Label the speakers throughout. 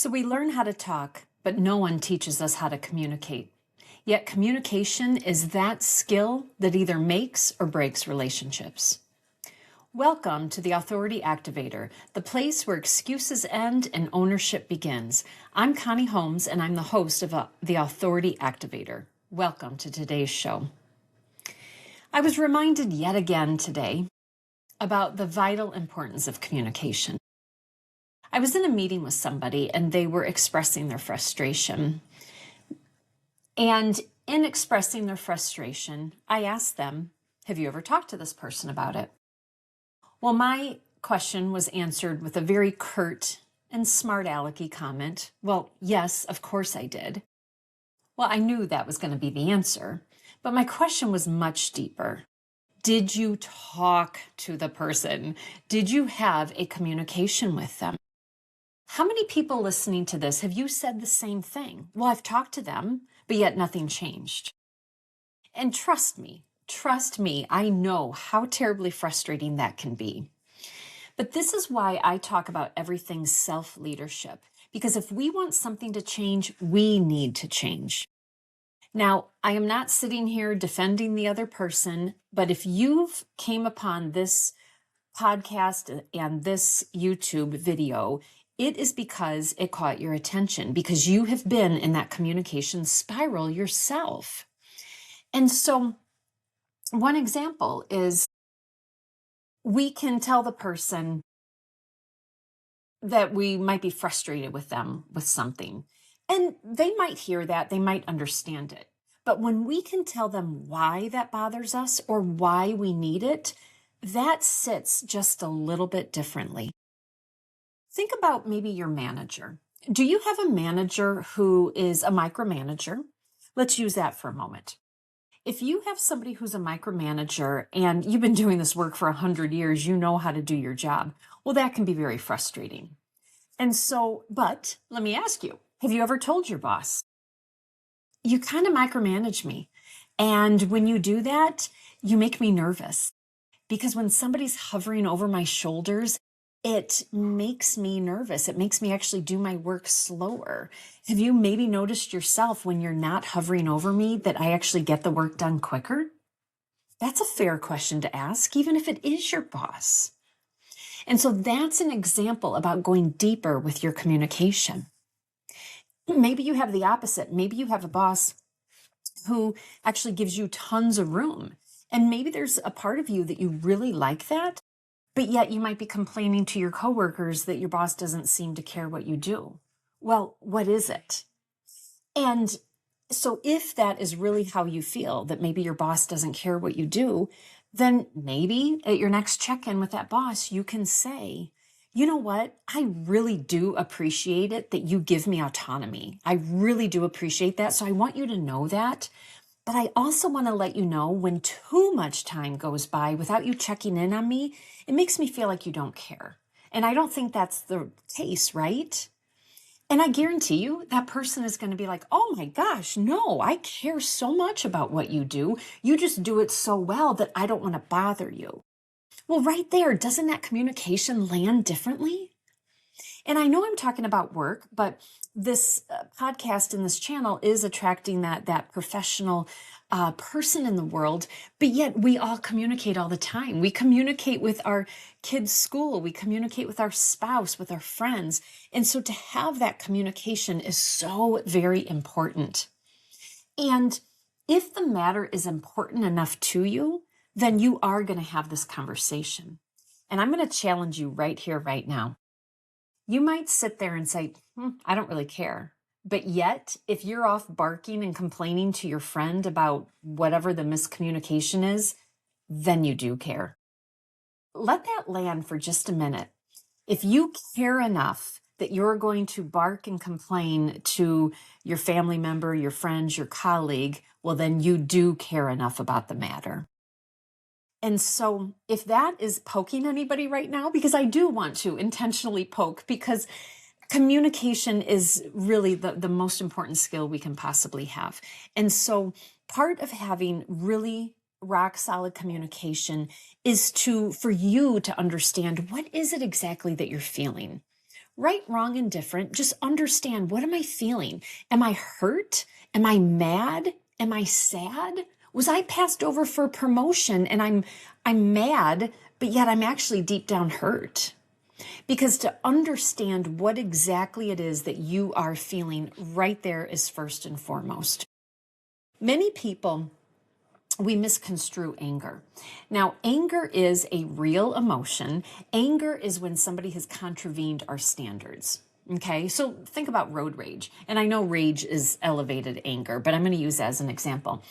Speaker 1: So we learn how to talk, but no one teaches us how to communicate. Yet communication is that skill that either makes or breaks relationships. Welcome to the Authority Activator, the place where excuses end and ownership begins. I'm Connie Holmes, and I'm the host of the Authority Activator. Welcome to today's show. I was reminded yet again today about the vital importance of communication. I was in a meeting with somebody and they were expressing their frustration. And in expressing their frustration, I asked them, have you ever talked to this person about it? Well, my question was answered with a very curt and smart alecky comment. Well, yes, of course I did. Well, I knew that was going to be the answer, but my question was much deeper. Did you talk to the person? Did you have a communication with them? How many people listening to this have you said the same thing? Well, I've talked to them, but yet nothing changed. And trust me, I know how terribly frustrating that can be. But this is why I talk about everything self-leadership, because if we want something to change, we need to change. Now, I am not sitting here defending the other person, but if you've came upon this podcast and this YouTube video, it is because it caught your attention, because you have been in that communication spiral yourself. And so one example is we can tell the person that we might be frustrated with them with something, and they might hear that, they might understand it. But when we can tell them why that bothers us or why we need it, that sits just a little bit differently. Think about maybe your manager. Do you have a manager who is a micromanager? Let's use that for a moment. If you have somebody who's a micromanager and you've been doing this work for 100 years, you know how to do your job. Well, that can be very frustrating. And so, but let me ask you, have you ever told your boss, you kind of micromanage me? And when you do that, you make me nervous. Because when somebody's hovering over my shoulders, it makes me nervous. It makes me actually do my work slower. Have you maybe noticed yourself when you're not hovering over me that I actually get the work done quicker? That's a fair question to ask, even if it is your boss. And so that's an example about going deeper with your communication. Maybe you have the opposite. Maybe you have a boss who actually gives you tons of room. And maybe there's a part of you that you really like that, but yet you might be complaining to your coworkers that your boss doesn't seem to care what you do. Well, what is it? And so if that is really how you feel, that maybe your boss doesn't care what you do, then maybe at your next check-in with that boss, you can say, you know what? I really do appreciate it that you give me autonomy. I really do appreciate that. So I want you to know that. But I also want to let you know when too much time goes by without you checking in on me, it makes me feel like you don't care. And I don't think that's the case, right? And I guarantee you that person is going to be like, oh my gosh, no, I care so much about what you do. You just do it so well that I don't want to bother you. Well, right there, doesn't that communication land differently? And I know I'm talking about work, but this podcast and this channel is attracting that professional person in the world, but yet we all communicate all the time. We communicate with our kids' school. We communicate with our spouse, with our friends. And so to have that communication is so very important. And if the matter is important enough to you, then you are going to have this conversation. And I'm going to challenge you right here, right now. You might sit there and say, I don't really care. But yet, if you're off barking and complaining to your friend about whatever the miscommunication is, then you do care. Let that land for just a minute. If you care enough that you're going to bark and complain to your family member, your friends, your colleague, well, then you do care enough about the matter. And so if that is poking anybody right now, because I do want to intentionally poke, because communication is really the most important skill we can possibly have. And so part of having really rock solid communication is for you to understand, what is it exactly that you're feeling? Right, wrong, and different. Just understand, what am I feeling? Am I hurt? Am I mad? Am I sad? Was I passed over for promotion and I'm mad, but yet I'm actually deep down hurt? Because to understand what exactly it is that you are feeling right there is first and foremost. Many people, we misconstrue anger. Now, anger is a real emotion. Anger is when somebody has contravened our standards. Okay, so think about road rage. And I know rage is elevated anger, but I'm going to use that as an example.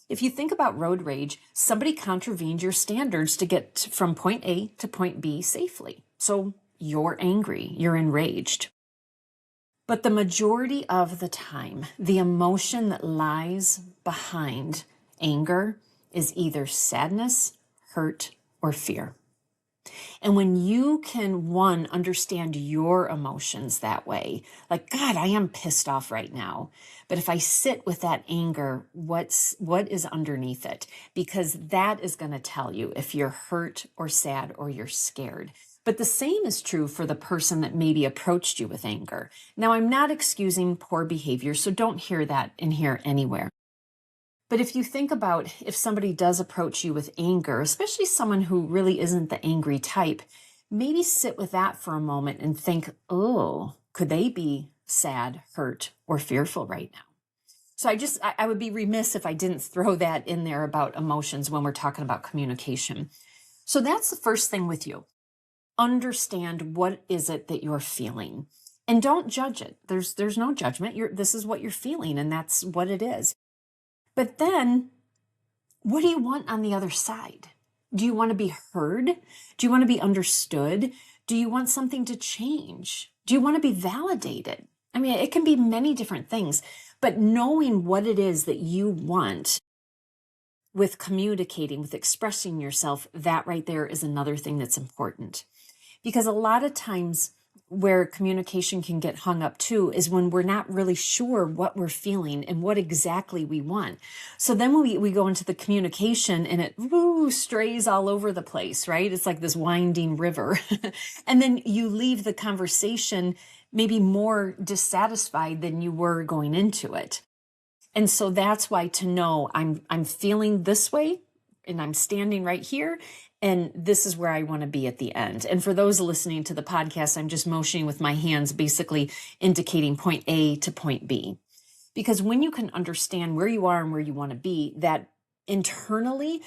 Speaker 1: If you think about road rage, somebody contravened your standards to get from point A to point B safely. So you're angry, you're enraged. But the majority of the time, the emotion that lies behind anger is either sadness, hurt, or fear. And when you can, one, understand your emotions that way, like, God, I am pissed off right now. But if I sit with that anger, what is underneath it? Because that is going to tell you if you're hurt or sad or you're scared. But the same is true for the person that maybe approached you with anger. Now, I'm not excusing poor behavior, so don't hear that in here anywhere. But if you think about if somebody does approach you with anger, especially someone who really isn't the angry type, maybe sit with that for a moment and think, oh, could they be sad, hurt, or fearful right now? So I would be remiss if I didn't throw that in there about emotions when we're talking about communication. So that's the first thing with you. Understand what is it that you're feeling, and don't judge it. There's no judgment. This is what you're feeling, and that's what it is. But then, what do you want on the other side? Do you want to be heard? Do you want to be understood? Do you want something to change? Do you want to be validated? I mean, it can be many different things, but knowing what it is that you want with communicating, with expressing yourself, that right there is another thing that's important. Because a lot of times where communication can get hung up too is when we're not really sure what we're feeling and what exactly we want. So then when we go into the communication and it strays all over the place, right? It's like this winding river. And then you leave the conversation maybe more dissatisfied than you were going into it. And so that's why to know I'm feeling this way and I'm standing right here, and this is where I want to be at the end. And for those listening to the podcast, I'm just motioning with my hands, basically indicating point A to point B. Because when you can understand where you are and where you want to be, that internally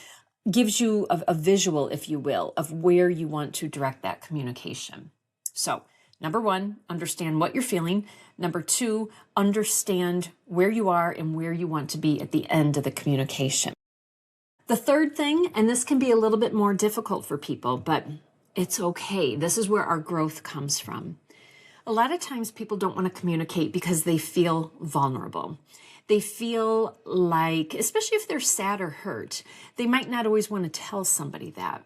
Speaker 1: gives you a visual, if you will, of where you want to direct that communication. So, number one, understand what you're feeling. Number two, understand where you are and where you want to be at the end of the communication. The third thing, and this can be a little bit more difficult for people, but it's okay. This is where our growth comes from. A lot of times people don't want to communicate because they feel vulnerable. They feel like, especially if they're sad or hurt, they might not always want to tell somebody that.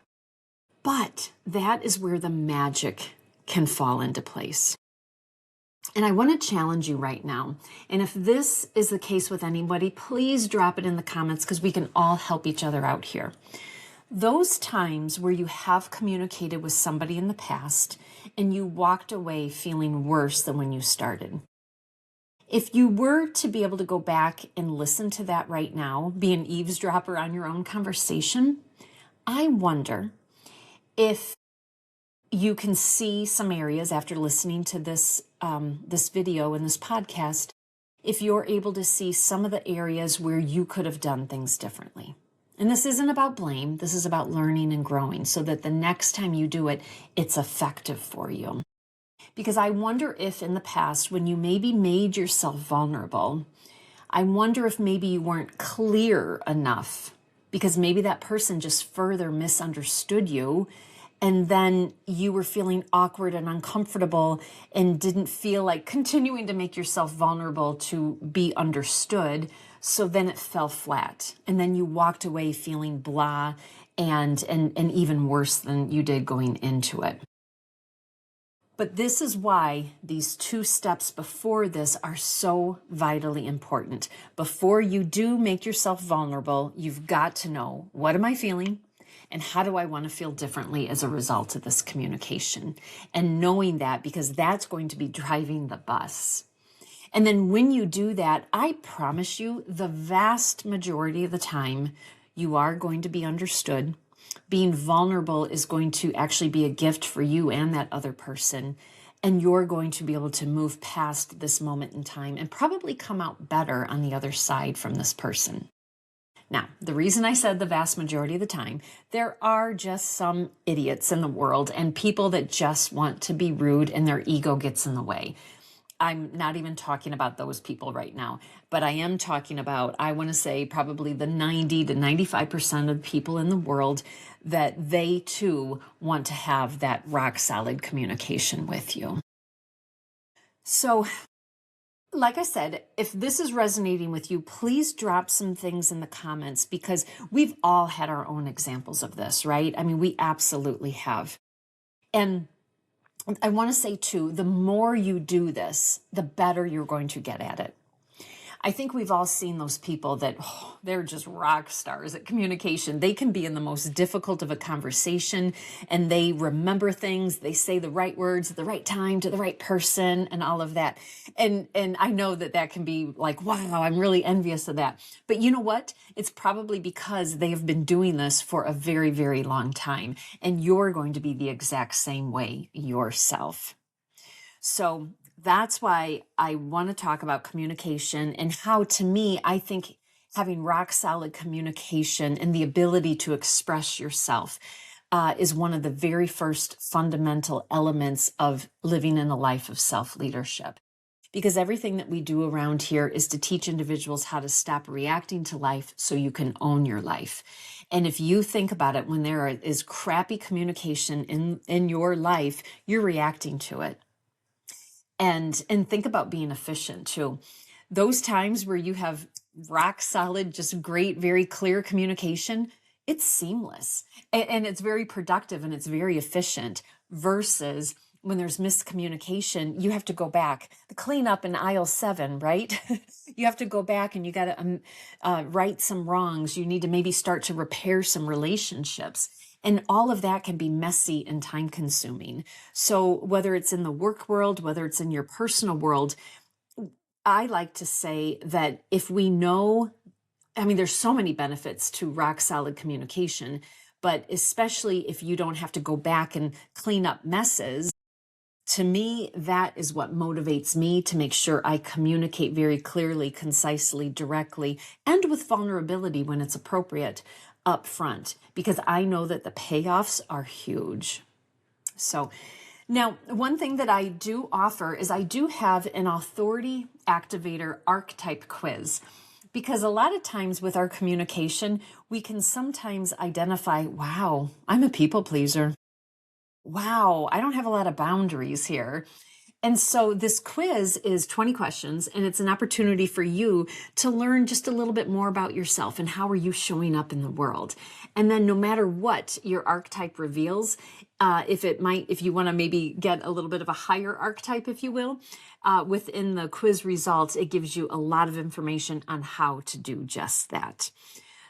Speaker 1: But that is where the magic can fall into place. And I want to challenge you right now. And if this is the case with anybody, please drop it in the comments because we can all help each other out here. Those times where you have communicated with somebody in the past and you walked away feeling worse than when you started. If you were to be able to go back and listen to that right now, be an eavesdropper on your own conversation, I wonder if you can see some areas after listening to this video and this podcast, if you're able to see some of the areas where you could have done things differently. And this isn't about blame. This is about learning and growing so that the next time you do it, it's effective for you. Because I wonder if in the past, when you maybe made yourself vulnerable, I wonder if maybe you weren't clear enough because maybe that person just further misunderstood you. And then you were feeling awkward and uncomfortable and didn't feel like continuing to make yourself vulnerable to be understood. So then it fell flat. And then you walked away feeling blah and even worse than you did going into it. But this is why these 2 steps before this are so vitally important. Before you do make yourself vulnerable, you've got to know, what am I feeling? And how do I want to feel differently as a result of this communication? And knowing that, because that's going to be driving the bus. And then when you do that, I promise you, the vast majority of the time, you are going to be understood. Being vulnerable is going to actually be a gift for you and that other person. And you're going to be able to move past this moment in time and probably come out better on the other side from this person. Now, the reason I said the vast majority of the time, there are just some idiots in the world and people that just want to be rude and their ego gets in the way. I'm not even talking about those people right now, but I am talking about, I want to say probably the 90 to 95% of people in the world that they too want to have that rock solid communication with you. So, like I said, if this is resonating with you, please drop some things in the comments, because we've all had our own examples of this, right? I mean, we absolutely have. And I want to say too, the more you do this, the better you're going to get at it. I think we've all seen those people that they're just rock stars at communication. They can be in the most difficult of a conversation and they remember things. They say the right words at the right time to the right person and all of that. And I know that that can be like, wow, I'm really envious of that. But you know what? It's probably because they have been doing this for a very, very long time. And you're going to be the exact same way yourself. So that's why I want to talk about communication and how, to me, I think having rock solid communication and the ability to express yourself is one of the very first fundamental elements of living in a life of self-leadership. Because everything that we do around here is to teach individuals how to stop reacting to life so you can own your life. And if you think about it, when there is crappy communication in your life, you're reacting to it. And think about being efficient too. Those times where you have rock solid, just great, very clear communication, it's seamless and it's very productive and it's very efficient, versus when there's miscommunication, you have to go back. The cleanup in aisle 7, right? You have to go back and you got to right some wrongs. You need to maybe start to repair some relationships. And all of that can be messy and time consuming. So whether it's in the work world, whether it's in your personal world, I like to say that if we know, I mean, there's so many benefits to rock solid communication, but especially if you don't have to go back and clean up messes, to me, that is what motivates me to make sure I communicate very clearly, concisely, directly, and with vulnerability when it's appropriate up front, because I know that the payoffs are huge. So now, one thing that I do offer is I do have an authority activator archetype quiz, because a lot of times with our communication, we can sometimes identify, wow, I'm a people pleaser. Wow, I don't have a lot of boundaries here. And so this quiz is 20 questions, and it's an opportunity for you to learn just a little bit more about yourself and how are you showing up in the world. And then no matter what your archetype reveals, if you want to maybe get a little bit of a higher archetype, if you will, within the quiz results, it gives you a lot of information on how to do just that.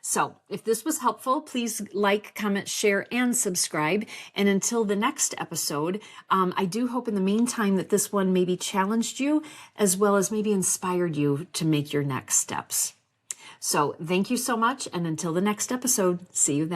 Speaker 1: So if this was helpful, please like, comment, share, and subscribe. And until the next episode, I do hope in the meantime that this one maybe challenged you as well as maybe inspired you to make your next steps. So thank you so much. And until the next episode, see you then.